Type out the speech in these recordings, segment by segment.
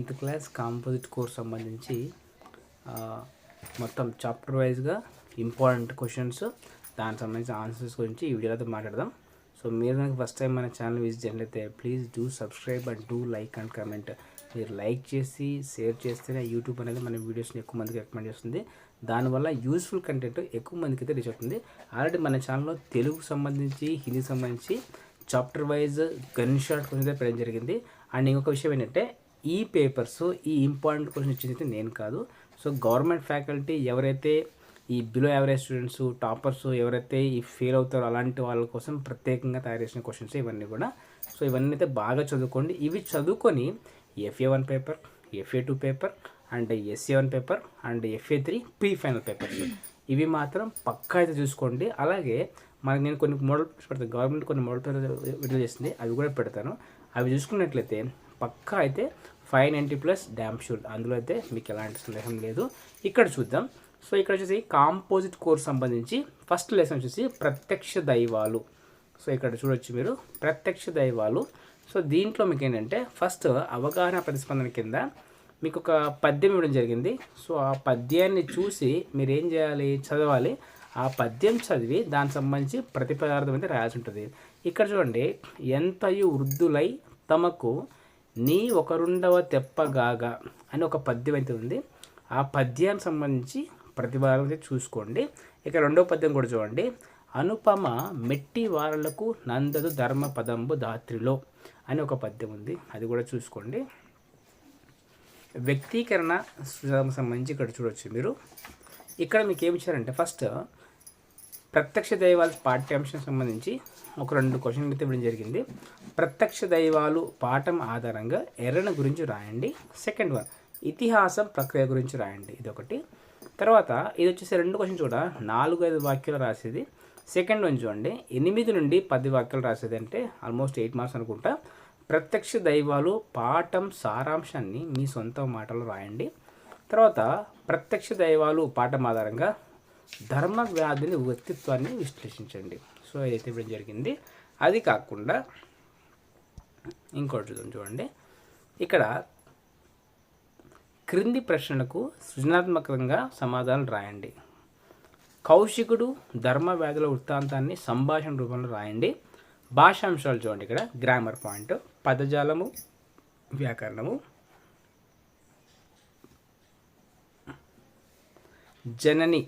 10th class composite course సంబంధించి మొత్తం chapter వైజ్గా ఇంపార్టెంట్ క్వశ్చన్స్ దానికి సంబంధించిన ఆన్సర్స్ గురించి ఈ వీడియోలో మాట్లాడదాం. సో మీరు నాకు ఫస్ట్ టైం మన ఛానల్ విజిట్ చేసినట్లయితే please do subscribe and do like and comment. మీరు లైక్ చేసి షేర్ చేస్తేనే యూట్యూబ్ అనేది మన వీడియోస్ని ఎక్కువ మందికి రికమెండ్ చేస్తుంది. దానివల్ల యూస్ఫుల్ కంటెంట్ ఎక్కువ మందికి అయితే రీచ్ అవుతుంది. ఆల్రెడీ మన ఛానల్లో తెలుగు సంబంధించి హిందీకి సంబంధించి chapter wise gun shot questions అయితే పెట్టడం జరిగింది. అండ్ ఇంకొక విషయం ఏంటంటే ఈ పేపర్స్ ఈ ఇంపార్టెంట్ క్వశ్చన్ ఇచ్చింది నేను కాదు. సో గవర్నమెంట్ ఫ్యాకల్టీ ఎవరైతే ఈ బిలో యావరేజ్ స్టూడెంట్స్ టాపర్స్ ఎవరైతే ఈ ఫెయిల్ అవుతారో అలాంటి వాళ్ళ కోసం ప్రత్యేకంగా తయారు చేసిన క్వశ్చన్స్ ఇవన్నీ కూడా. సో ఇవన్నీ అయితే బాగా చదువుకోండి. ఇవి చదువుకొని FA1 paper, FA2 paper and SA1 paper and FA3 pre final papers ఇవి మాత్రం పక్కా అయితే చూసుకోండి. అలాగే మనకి నేను కొన్ని మోడల్ పేపర్స్ పెడతాను, గవర్నమెంట్ కొన్ని మోడల్ పేపర్స్ విడుదల చేసింది అవి కూడా పెడతాను. అవి చూసుకున్నట్లయితే పక్కా అయితే 590+ డ్యామ్ షూర్, అందులో అయితే మీకు ఎలాంటి సందేహం లేదు. ఇక్కడ చూద్దాం. సో ఇక్కడ వచ్చేసి కాంపోజిట్ కోర్స్ సంబంధించి ఫస్ట్ లెసన్ వచ్చేసి ప్రత్యక్ష దైవాలు. సో ఇక్కడ చూడొచ్చు మీరు ప్రత్యక్ష దైవాలు. సో దీంట్లో మీకు ఏంటంటే ఫస్ట్ అవగాహన ప్రతిస్పందన కింద మీకు ఒక పద్యం ఇవ్వడం జరిగింది. సో ఆ పద్యాన్ని చూసి మీరు ఏం చేయాలి, చదవాలి. ఆ పద్యం చదివి దానికి సంబంధించి ప్రతిపదార్థం అయితే రాయాల్సి ఉంటుంది. ఇక్కడ చూడండి, ఎంతయు వృద్ధులై తమకు నీ ఒకరుండవ తెప్పగాగా అని ఒక పద్యం అయితే ఉంది. ఆ పద్యానికి సంబంధించి ప్రతిపాదన అయితే చూసుకోండి. ఇక రెండవ పద్యం కూడా చూడండి, అనుపమ మెట్టి వారలకు నందదు ధర్మ పదంబు దాత్రిలో అని ఒక పద్యం ఉంది, అది కూడా చూసుకోండి. వ్యక్తీకరణ సంబంధించి ఇక్కడ చూడవచ్చు మీరు. ఇక్కడ మీకు ఏమి ఇచ్చారంటే ఫస్ట్ ప్రత్యక్ష దైవాల పాఠ్యాంశం సంబంధించి ఒక 2 క్వశ్చన్లు అయితే ఇవ్వడం జరిగింది. ప్రత్యక్ష దైవాలు పాఠం ఆధారంగా ఎర్రన గురించి రాయండి. సెకండ్ వన్ ఇతిహాసం ప్రక్రియ గురించి రాయండి, ఇదొకటి. తర్వాత ఇది వచ్చేసి 2 క్వశ్చన్స్ కూడా 4-5 వాక్యాలు రాసేది. సెకండ్ వన్ చూడండి 8 నుండి 10 వాక్యాలు రాసేది, అంటే ఆల్మోస్ట్ 8 మార్క్స్ అనుకుంటా. ప్రత్యక్ష దైవాలు పాఠం సారాంశాన్ని మీ సొంత మాటలు రాయండి. తర్వాత ప్రత్యక్ష దైవాలు పాఠం ఆధారంగా ధర్మ వ్యాధిని వ్యక్తిత్వాన్ని విశ్లేషించండి. సో ఇదైతే ఇవ్వడం జరిగింది. అది కాకుండా ఇంకోటి చూడండి, ఇక్కడ క్రింది ప్రశ్నలకు సృజనాత్మకంగా సమాధానాలు రాయండి. కౌశికుడు ధర్మ వ్యాధుల వృత్తాంతాన్ని సంభాషణ రూపంలో రాయండి. భాషాంశాలు చూడండి, ఇక్కడ గ్రామర్ పాయింట్, పదజాలము, వ్యాకరణము. జనని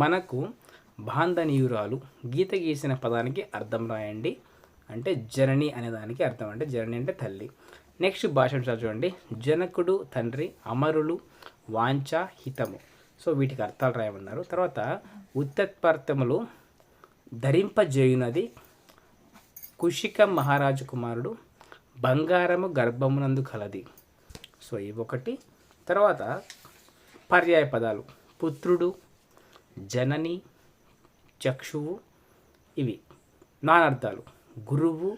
మనకు బాంధనీయురాలు, గీత గీసిన పదానికి అర్థం రాయండి. అంటే జనని అనే దానికి అర్థం అంటే జనని అంటే తల్లి. నెక్స్ట్ భాషాంశాలు చూడండి, జనకుడు తండ్రి, అమరులు, వాంఛ, హితము. సో వీటికి అర్థాలు రాయమన్నారు. తర్వాత ఉత్పత్తములు ధరింపజేయునది, కుషిక మహారాజు కుమారుడు, బంగారము గర్భమునందు కలది. సో ఇవొకటి. తర్వాత పర్యాయ పదాలు పుత్రుడు, జనని, చక్షువు, ఇవి నానార్థాలు గురువు,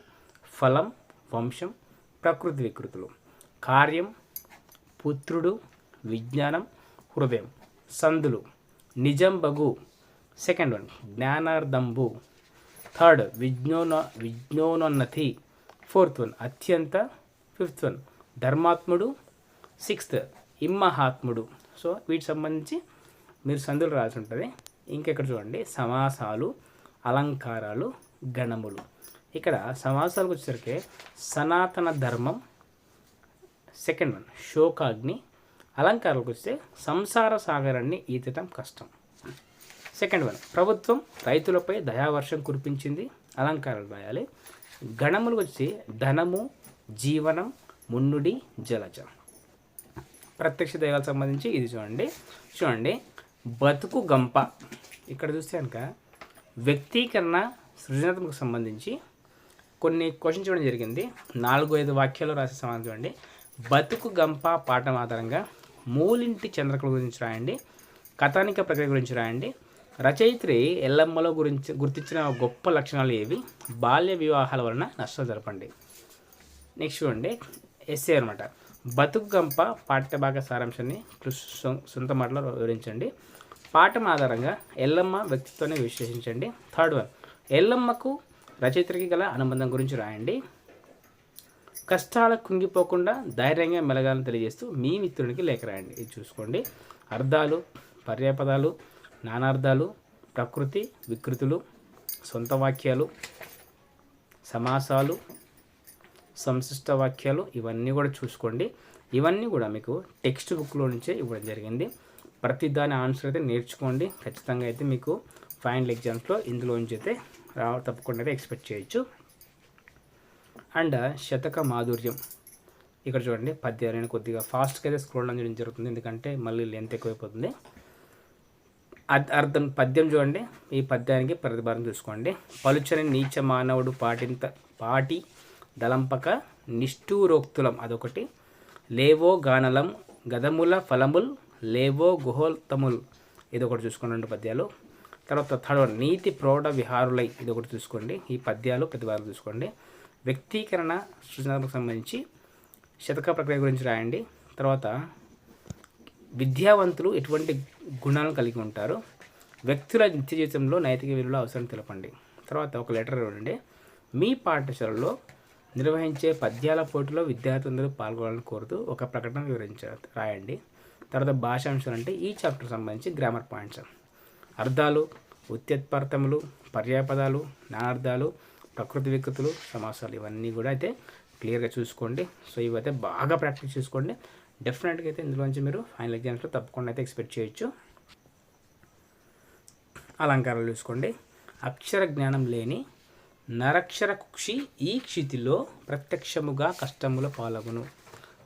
ఫలం, వంశం, ప్రకృతి వికృతులు. కార్యం పుత్రుడు, విజ్ఞానం, హృదయం. సందులు నిజం బగు, సెకండ్ వన్ జ్ఞానార్థంబు, థర్డ్ విజ్ఞోన్నతి, ఫోర్త్ వన్ అత్యంత, ఫిఫ్త్ వన్ ధర్మాత్ముడు, సిక్స్త్ ఇమ్మహాత్ముడు. సో వీటికి సంబంధించి మీరు సందులు రాసి ఉంటుంది. ఇంకెక్కడ చూడండి సమాసాలు, అలంకారాలు, గణములు. ఇక్కడ సమాసాలకు వచ్చేసరికి సనాతన ధర్మం, సెకండ్ వన్ శోకాగ్ని. అలంకారాలకు వస్తే సంసార సాగరాన్ని ఈతటం కష్టం, సెకండ్ వన్ ప్రభుత్వం రైతులపై దయావర్షం కురిపించింది, అలంకారాలు రాయాలి. గణములకు వచ్చి ధనము, జీవనం, మున్నుడి, జలజ. ప్రత్యక్ష దైవాలకు సంబంధించి ఇది చూడండి బతుకు గంప. ఇక్కడ చూస్తే కనుక వ్యక్తీకరణ సృజనాత్మక సంబంధించి కొన్ని క్వశ్చన్స్ ఇవ్వడం జరిగింది. 4-5 వాక్యాలు రాసే సమాధానం చూడండి. బతుకు గంప పాఠం ఆధారంగా మూలింటి చంద్రకళ గురించి రాయండి. కథానిక ప్రక్రియ గురించి రాయండి. రచయిత్రి ఎల్లమ్మలో గుర్తించిన గొప్ప లక్షణాలు ఏవి, బాల్య వివాహాల వలన నష్టాలు జరపండి. నెక్స్ట్ చూడండి ఎస్సే అనమాట. బతుకు గంప పాఠ్యభాగ సారాంశాన్ని సొంత మాటలో వివరించండి. పాఠం ఆధారంగా ఎల్లమ్మ వ్యక్తిత్వాన్ని విశ్లేషించండి. థర్డ్ వన్ ఎల్లమ్మకు రచయిత్రికి గల అనుబంధం గురించి రాయండి. కష్టాలకు కుంగిపోకుండా ధైర్యంగా మెలగాలని తెలియజేస్తూ మీ మిత్రునికి లేఖ రాయండి. ఇది చూసుకోండి. అర్థాలు, పర్యాపదాలు, నానార్థాలు, ప్రకృతి వికృతులు, సొంత వాక్యాలు, సమాసాలు, సంశిష్ట వాక్యాలు ఇవన్నీ కూడా చూసుకోండి. ఇవన్నీ కూడా మీకు టెక్స్ట్ బుక్లో నుంచే ఇవ్వడం జరిగింది. ప్రతి దాని ఆన్సర్ అయితే నేర్చుకోండి. ఖచ్చితంగా అయితే మీకు ఫైనల్ ఎగ్జామ్స్లో ఇందులో నుంచి అయితే తప్పకుండా అయితే ఎక్స్పెక్ట్ చేయొచ్చు. అండ్ శతక మాధుర్యం ఇక్కడ చూడండి. పద్యాలను కొద్దిగా ఫాస్ట్గా అయితే స్క్రోల్ చేయడం జరుగుతుంది, ఎందుకంటే మళ్ళీ లెంత్ ఎక్కువైపోతుంది. అర్థం పద్యం చూడండి. ఈ పద్యానికి ప్రతిభారం చూసుకోండి. పలుచని నీచ మానవుడు పాటి దళంపక నిష్ఠూరోక్తులం అదొకటి. లేవో గానలం గదముల ఫలముల్ లేవో గుహోత్తముల్ ఇదొకటి చూసుకోండి, 2 పద్యాలు. తర్వాత థర్డ్ నీతి ప్రౌఢ విహారులై ఇదొకటి చూసుకోండి. ఈ పద్యాలు ప్రతిభారం చూసుకోండి. వ్యక్తీకరణ సృజనాత్మకు సంబంధించి శతక ప్రక్రియ గురించి రాయండి. తర్వాత విద్యావంతులు ఎటువంటి గుణాలను కలిగి ఉంటారు, వ్యక్తుల నిత్య జీవితంలో నైతిక విలువల అవసరం తెలపండి. తర్వాత ఒక లెటర్ ఇవ్వండి. మీ పాఠశాలలో నిర్వహించే పద్యాల పోటీలో విద్యార్థులందరూ పాల్గొనాలని కోరుతూ ఒక ప్రకటన రాయండి. తర్వాత భాషాంశాలు అంటే ఈ చాప్టర్ సంబంధించి గ్రామర్ పాయింట్స్, అర్థాలు, ఉత్పత్తములు, పర్యాపదాలు, నానార్థాలు, ప్రకృతి వికృతులు, సమాసాలు ఇవన్నీ కూడా అయితే క్లియర్గా చూసుకోండి. సో ఇవైతే బాగా ప్రాక్టీస్ చేసుకోండి. డెఫినెట్గా అయితే ఇందులోంచి మీరు ఫైనల్ ఎగ్జామ్స్లో తప్పకుండా అయితే ఎక్స్పెక్ట్ చేయొచ్చు. అలంకారాలు చూసుకోండి. అక్షర జ్ఞానం లేని నరక్షర కుక్షి ఈ క్షితిలో ప్రత్యక్షముగా కష్టముల పాలగును.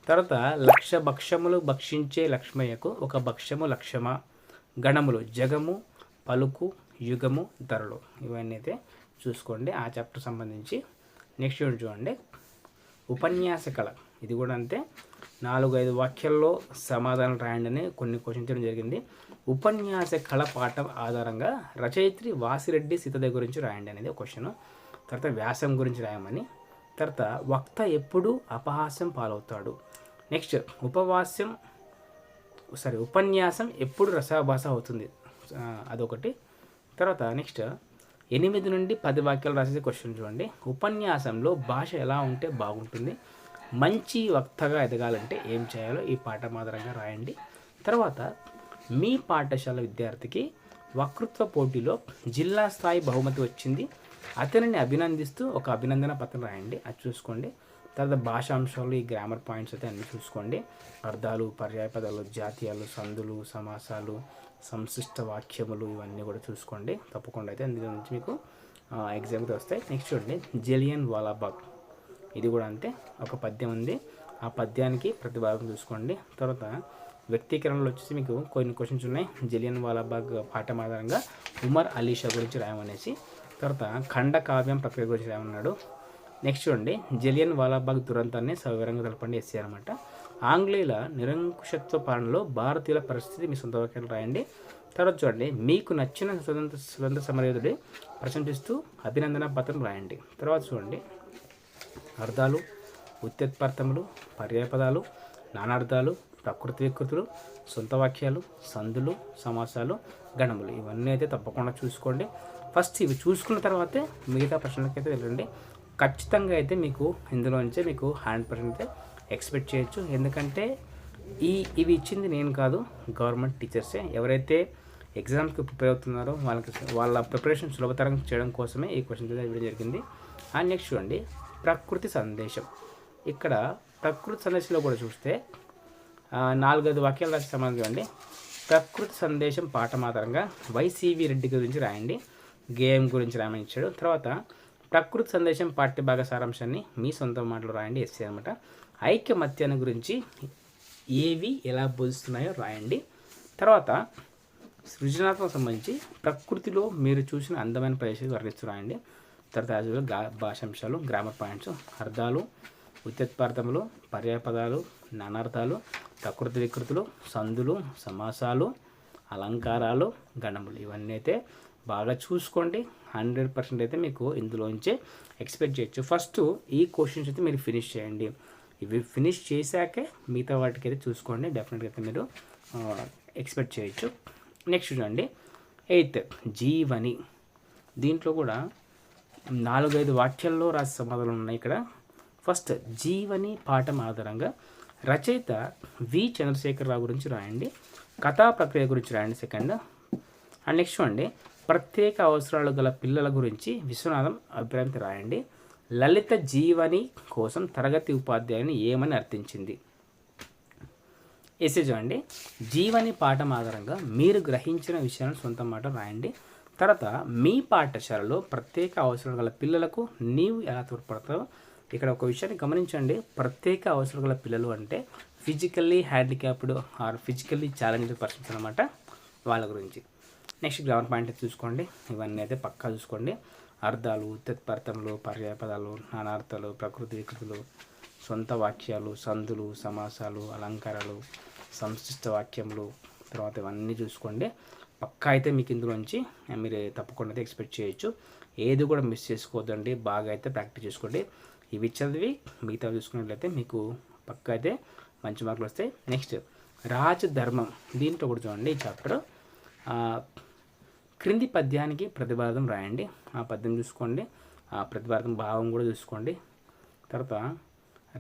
తర్వాత లక్ష భక్షములు భక్షించే లక్ష్మయ్యకు ఒక భక్ష్యము లక్ష్యమా, గణములు జగము పలుకు యుగము ధరలు ఇవన్నీ అయితే చూసుకోండి ఆ చాప్టర్ సంబంధించి. నెక్స్ట్ చూడండి ఉపన్యాస కళ. ఇది కూడా అంతే, 4-5 వాక్యాల్లో సమాధానం రాయండి అని కొన్ని క్వశ్చన్స్ చేయడం జరిగింది. ఉపన్యాస కళ పాఠం ఆధారంగా రచయిత్రి వాసిరెడ్డి సీతదే గురించి రాయండి అనేది ఒక క్వశ్చన్. తర్వాత వ్యాసం గురించి రాయమని. తర్వాత వక్త ఎప్పుడు అపహాస్యం పాలవుతాడు. నెక్స్ట్ ఉపన్యాసం ఎప్పుడు రసాభాస అవుతుంది అదొకటి. తర్వాత నెక్స్ట్ 8 నుండి 10 వాక్యాలు రాసేది క్వశ్చన్ చూడండి. ఉపన్యాసంలో భాష ఎలా ఉంటే బాగుంటుంది, మంచి వక్తగా ఎదగాలంటే ఏం చేయాలో ఈ పాఠం ఆధారంగా రాయండి. తర్వాత మీ పాఠశాల విద్యార్థికి వక్తృత్వ పోటీలో జిల్లా స్థాయి బహుమతి వచ్చింది, అతనిని అభినందిస్తూ ఒక అభినందన పత్రం రాయండి, అది చూసుకోండి. తర్వాత భాషాంశాలు ఈ గ్రామర్ పాయింట్స్ అయితే అన్నీ చూసుకోండి. అర్థాలు, పర్యాయపదాలు, జాతీయాలు, సందులు, సమాసాలు, సంశిష్ట వాక్యములు ఇవన్నీ కూడా చూసుకోండి తప్పకుండా అయితే. అందులో నుంచి మీకు ఎగ్జామ్కి వస్తాయి. నెక్స్ట్ చూడండి జలియన్ వాలాబాగ్. ఇది కూడా అంతే, ఒక పద్యం ఉంది, ఆ పద్యానికి ప్రతిభాగం చూసుకోండి. తర్వాత వ్యక్తీకరణలు వచ్చేసి మీకు కొన్ని క్వశ్చన్స్ ఉన్నాయి. జలియన్ వాలాబాగ్ పాఠం ఆధారంగా ఉమర్ అలీ షా గురించి రాయమనేసి. తర్వాత ఖండ కావ్యం ప్రక్రియ గురించి రాయమన్నాడు. నెక్స్ట్ చూడండి జలియన్ వాలాబాగ్ దురంతాన్ని సవివరంగా తెలపండి, ఎస్సీ అనమాట. ఆంగ్లేయుల నిరంకుశత్వ పాలనలో భారతీయుల పరిస్థితి మీ సొంత వాక్యాలు రాయండి. తర్వాత చూడండి మీకు నచ్చిన స్వతంత్ర సమరయోధుడి ప్రశంసిస్తూ అభినందన పత్రం రాయండి. తర్వాత చూడండి అర్థాలు, ఉత్పత్తములు, పర్యాపదాలు, నానార్థాలు, ప్రకృతి వికృతులు, సొంత వాక్యాలు, సందులు, సమాసాలు, గణములు ఇవన్నీ అయితే తప్పకుండా చూసుకోండి. ఫస్ట్ ఇవి చూసుకున్న తర్వాతే మిగతా ప్రశ్నలకైతే వెళ్ళండి. ఖచ్చితంగా అయితే మీకు ఇందులోంచే మీకు 100% అయితే ఎక్స్పెక్ట్ చేయొచ్చు. ఎందుకంటే ఇవి ఇచ్చింది నేను కాదు, గవర్నమెంట్ టీచర్సే. ఎవరైతే ఎగ్జామ్స్కి ప్రిపేర్ అవుతున్నారో వాళ్ళ ప్రిపరేషన్ సులభతరం చేయడం కోసమే ఈ క్వశ్చన్స్ అయితే ఇవ్వడం జరిగింది. అండ్ నెక్స్ట్ చూడండి ప్రకృతి సందేశం. ఇక్కడ ప్రకృతి సందేశంలో కూడా చూస్తే 4-5 వాక్యాలు రాసి సమాధానం చూడండి. ప్రకృతి సందేశం పాఠం ఆధారంగా వైసీవి రెడ్డి గురించి రాయండి, గేయం గురించి రాయమని ఇచ్చాడు. తర్వాత ప్రకృతి సందేశం పాఠ్యభాగ సారాంశాన్ని మీ సొంత మాటలు రాయండి, ఎస్సీ అనమాట. ఐక్యమత్యాన్ని గురించి ఏవి ఎలా బోధిస్తున్నాయో రాయండి. తర్వాత సృజనాత్మక సంబంధించి ప్రకృతిలో మీరు చూసిన అందమైన ప్రదేశాలు వర్ణిస్తూ రాయండి. తర్వాత భాషాంశాలు, గ్రామర్ పాయింట్స్, అర్థాలు, ఉత్పత్తములు, పర్యాపదాలు, నానార్థాలు, ప్రకృతి వికృతులు, సందులు, సమాసాలు, అలంకారాలు, గణములు ఇవన్నీ అయితే బాగా చూసుకోండి. 100% అయితే మీకు ఇందులోంచే ఎక్స్పెక్ట్ చేయొచ్చు. ఫస్ట్ ఈ క్వశ్చన్స్ అయితే మీరు ఫినిష్ చేయండి. ఇవి ఫినిష్ చేశాకే మిగతా వాటికి అయితే చూసుకోండి, డెఫినెట్గా అయితే మీరు ఎక్స్పెక్ట్ చేయొచ్చు. నెక్స్ట్ చూడండి 8th జీవని. దీంట్లో కూడా 4-5 వాక్యాల్లో రాసే సమాధానాలు ఉన్నాయి. ఇక్కడ ఫస్ట్ జీవని పాఠం ఆధారంగా రచయిత వి చంద్రశేఖరరావు గురించి రాయండి. కథా ప్రక్రియ గురించి రాయండి సెకండ్. అండ్ నెక్స్ట్ అండి ప్రత్యేక అవసరాలు గల పిల్లల గురించి విశ్వనాథం అభిప్రాయం రాయండి. లలిత జీవని కోసం తరగతి ఉపాధ్యాయుని ఏమని అర్థించింది. ఎస్ఏ చూడండి జీవని పాఠం ఆధారంగా మీరు గ్రహించిన విషయాలను సొంత మాట రాయండి. తర్వాత మీ పాఠశాలలో ప్రత్యేక అవసరాలు గల పిల్లలకు నీవు ఎలా తోడ్పడతావు. ఇక్కడ ఒక విషయాన్ని గమనించండి, ప్రత్యేక అవసరాలు గల పిల్లలు అంటే physically handicapped or physically challenged persons అనమాట, వాళ్ళ గురించి. నెక్స్ట్ గ్రామర్ పాయింట్ చూసుకోండి, ఇవన్నీ అయితే పక్కా చూసుకోండి. అర్థాలు, తత్పర్థములు, పర్యాయపదాలు, నానార్థాలు, ప్రకృతి వికృతులు, సొంత వాక్యాలు, సందులు, సమాసాలు, అలంకారాలు, సంశిష్ట వాక్యములు, తర్వాత ఇవన్నీ చూసుకోండి. పక్కా అయితే మీకు ఇందులోంచి మీరు తప్పకుండా అయితే ఎక్స్పెక్ట్ చేయొచ్చు. ఏది కూడా మిస్ చేసుకోవద్దండి, బాగా అయితే ప్రాక్టీస్ చేసుకోండి. ఇవి చదివి మిగతా చూసుకున్నట్లయితే మీకు పక్కా అయితే మంచి మార్కులు వస్తాయి. నెక్స్ట్ రాజధర్మం, దీంట్లో కూడా చూడండి ఈ చాప్టర్ క్రింది పద్యానికి ప్రతిపాదం రాయండి. ఆ పద్యం చూసుకోండి, ఆ ప్రతిపాదం భావం కూడా చూసుకోండి. తర్వాత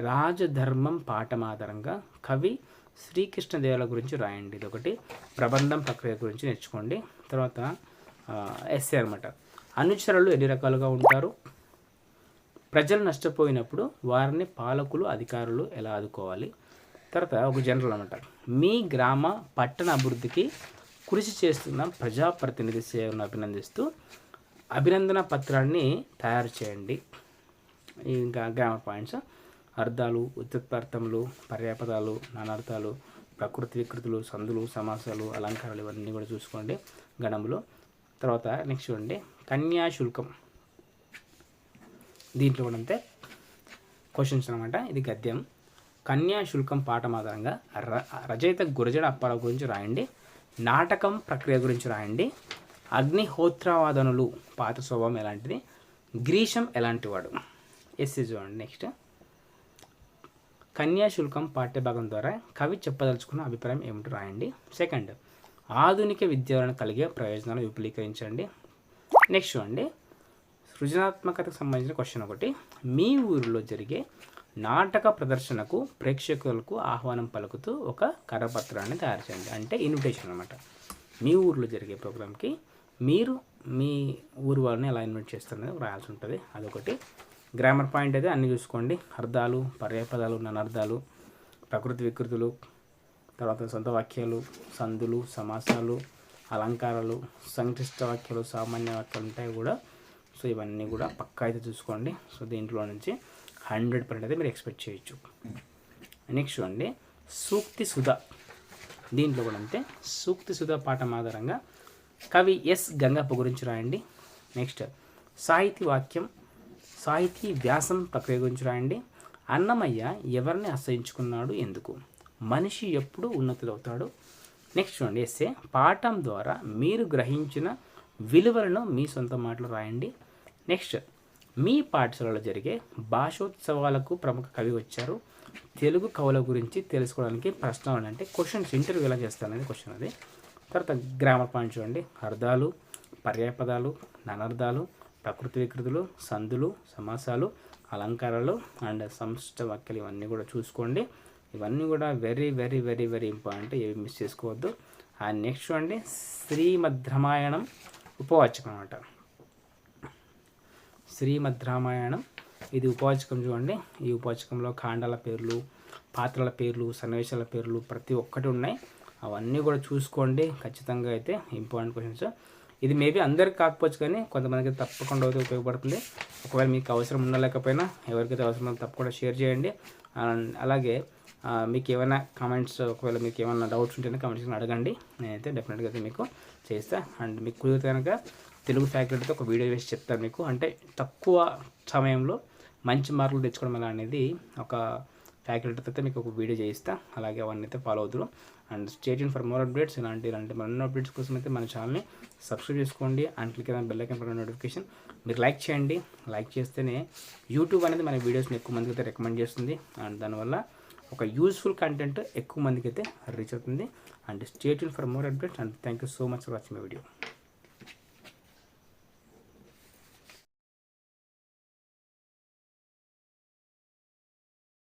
రాజధర్మం పాఠం ఆధారంగా కవి శ్రీకృష్ణదేవుల గురించి రాయండి. ఇదొకటి. ప్రబంధం ప్రక్రియ గురించి నేర్చుకోండి. తర్వాత ఎస్ఏ అనమాట, అనుచరులు ఎన్ని రకాలుగా ఉంటారు, ప్రజలు నష్టపోయినప్పుడు వారిని పాలకులు అధికారులు ఎలా ఆదుకోవాలి. తర్వాత ఒక జనరల్ అనమాట, మీ గ్రామ పట్టణ అభివృద్ధికి కృషి చేస్తున్న ప్రజాప్రతినిధి సేవను అభినందిస్తూ అభినందన పత్రాన్ని తయారు చేయండి. ఇంకా గ్రామర్ పాయింట్స్ అర్థాలు, ఉత్పత్తార్థములు, పర్యాపదాలు, నానార్థాలు, ప్రకృతి వికృతులు, సందులు, సమాసాలు, అలంకారాలు, ఇవన్నీ కూడా చూసుకోండి గణములు. తర్వాత నెక్స్ట్ చూడండి కన్యాశుల్కం, దీంట్లో కూడా అంతే క్వశ్చన్స్ అనమాట. ఇది గద్యం. కన్యాశుల్కం పాఠం ఆధారంగా రచయిత గురజడ అప్పారావు గురించి రాయండి. నాటకం ప్రక్రియ గురించి రాయండి. అగ్నిహోత్రవాదనులు పాత స్వభావం ఎలాంటిది, గ్రీషం ఎలాంటివాడు. ఎస్సీ చూడండి. నెక్స్ట్ కన్యాశుల్కం పాఠ్యభాగం ద్వారా కవి చెప్పదలుచుకున్న అభిప్రాయం ఏమిటో రాయండి. సెకండ్ ఆధునిక విద్య వలన కలిగే ప్రయోజనాలు విపులీకరించండి. నెక్స్ట్ చూడండి సృజనాత్మకతకు సంబంధించిన క్వశ్చన్ ఒకటి, మీ ఊరిలో జరిగే నాటక ప్రదర్శనకు ప్రేక్షకులకు ఆహ్వానం పలుకుతూ ఒక కరపత్రాన్ని తయారు చేయండి. అంటే ఇన్విటేషన్ అనమాట. మీ ఊరిలో జరిగే ప్రోగ్రామ్కి మీరు మీ ఊరు వాళ్ళని ఎలా ఇన్వైట్ చేస్తారనేది రాయాల్సి ఉంటుంది. అదొకటి. గ్రామర్ పాయింట్ అయితే అన్నీ చూసుకోండి, అర్థాలు, పర్యాయపదాలు, ననర్థాలు, ప్రకృతి వికృతులు, తర్వాత సొంత వాక్యాలు, సందులు, సమాసాలు, అలంకారాలు, సంక్లిష్ట వాక్యాలు, సామాన్య వాక్యాలు ఉంటాయి కూడా. సో ఇవన్నీ కూడా పక్కా అయితే చూసుకోండి. సో దీంట్లో నుంచి 100% అయితే మీరు ఎక్స్పెక్ట్ చేయొచ్చు. నెక్స్ట్ చూడండి సూక్తి సుధ, దీంట్లో కూడా అంతే. సూక్తి సుధ పాఠం ఆధారంగా కవి ఎస్ గంగప్ప గురించి రాయండి. నెక్స్ట్ సాహితీ వాక్యం, సాహితీ వ్యాసం ప్రక్రియ గురించి రాయండి. అన్నమయ్య ఎవరిని అసహించుకున్నాడు, ఎందుకు, మనిషి ఎప్పుడు ఉన్నతులవుతాడు. నెక్స్ట్ చూడండి ఎస్సే పాఠం ద్వారా మీరు గ్రహించిన విలువలను మీ సొంత మాటలు రాయండి. నెక్స్ట్ మీ పాఠశాలలో జరిగే భాషోత్సవాలకు ప్రముఖ కవి వచ్చారు, తెలుగు కవుల గురించి తెలుసుకోవడానికి ప్రశ్నలు అంటే క్వశ్చన్స్, ఇంటర్వ్యూ ఎలా చేస్తారనేది క్వశ్చన్ అది. తర్వాత గ్రామర్ పాయింట్ చూడండి, అర్థాలు, పర్యాయపదాలు, ననర్థాలు, ప్రకృతి వికృతులు, సందులు, సమాసాలు, అలంకారాలు అండ్ సంశిష్ట వాక్యాలు, ఇవన్నీ కూడా చూసుకోండి. ఇవన్నీ కూడా very very very very important, ఏవి మిస్ చేసుకోవద్దు. అండ్ నెక్స్ట్ చూడండి శ్రీమద్ రామాయణం ఉపవాచకం అనమాట. శ్రీమద్ రామాయణం ఇది ఉపవాచకం చూడండి. ఈ ఉపవాచకంలో కాండాల పేర్లు, పాత్రల పేర్లు, సన్నివేశాల పేర్లు ప్రతి ఒక్కటి ఉన్నాయి. అవన్నీ కూడా చూసుకోండి. ఖచ్చితంగా అయితే ఇంపార్టెంట్ క్వశ్చన్స్. ఇది మేబీ అందరికి కాకపోవచ్చు కానీ కొంతమందికి తప్పకుండా అయితే ఉపయోగపడుతుంది. ఒకవేళ మీకు అవసరం ఉండలేకపోయినా ఎవరికైతే అవసరం తప్పకుండా షేర్ చేయండి. అలాగే మీకు ఏమైనా కామెంట్స్, ఒకవేళ మీకు ఏమైనా డౌట్స్ ఉంటేనే కామెంట్స్ అడగండి, నేనైతే డెఫినెట్గా అయితే మీకు చేస్తాను. అండ్ మీకు కుదిరితే కనుక తెలుగు ఫ్యాకల్టీతో ఒక వీడియో వేసి చెప్తాను మీకు, అంటే తక్కువ సమయంలో మంచి మార్కులు తెచ్చుకోవడం ఎలా అనేది ఒక ఫ్యాకల్టీతో అయితే మీకు ఒక వీడియో చేయిస్తా. అలాగే అవన్నీ అయితే ఫాలో అవుతారు. And stay tune for more updates. ఇలాంటి మరిన్ని అప్డేట్స్ కోసం అయితే మన ఛానల్ని సబ్స్క్రైబ్ చేసుకోండి అండ్ క్లిక్ అయిన బెల్ ఐకాన్ పైన నోటిఫికేషన్. మీరు లైక్ చేయండి, లైక్ చేస్తేనే యూట్యూబ్ అనేది మన వీడియోస్ని ఎక్కువ మందికి అయితే రికమెండ్ చేస్తుంది. అండ్ దానివల్ల ఒక యూస్ఫుల్ కంటెంట్ ఎక్కువ మందికి అయితే రీచ్ అవుతుంది. And stay tune for more updates. And thank you so much for watching my video.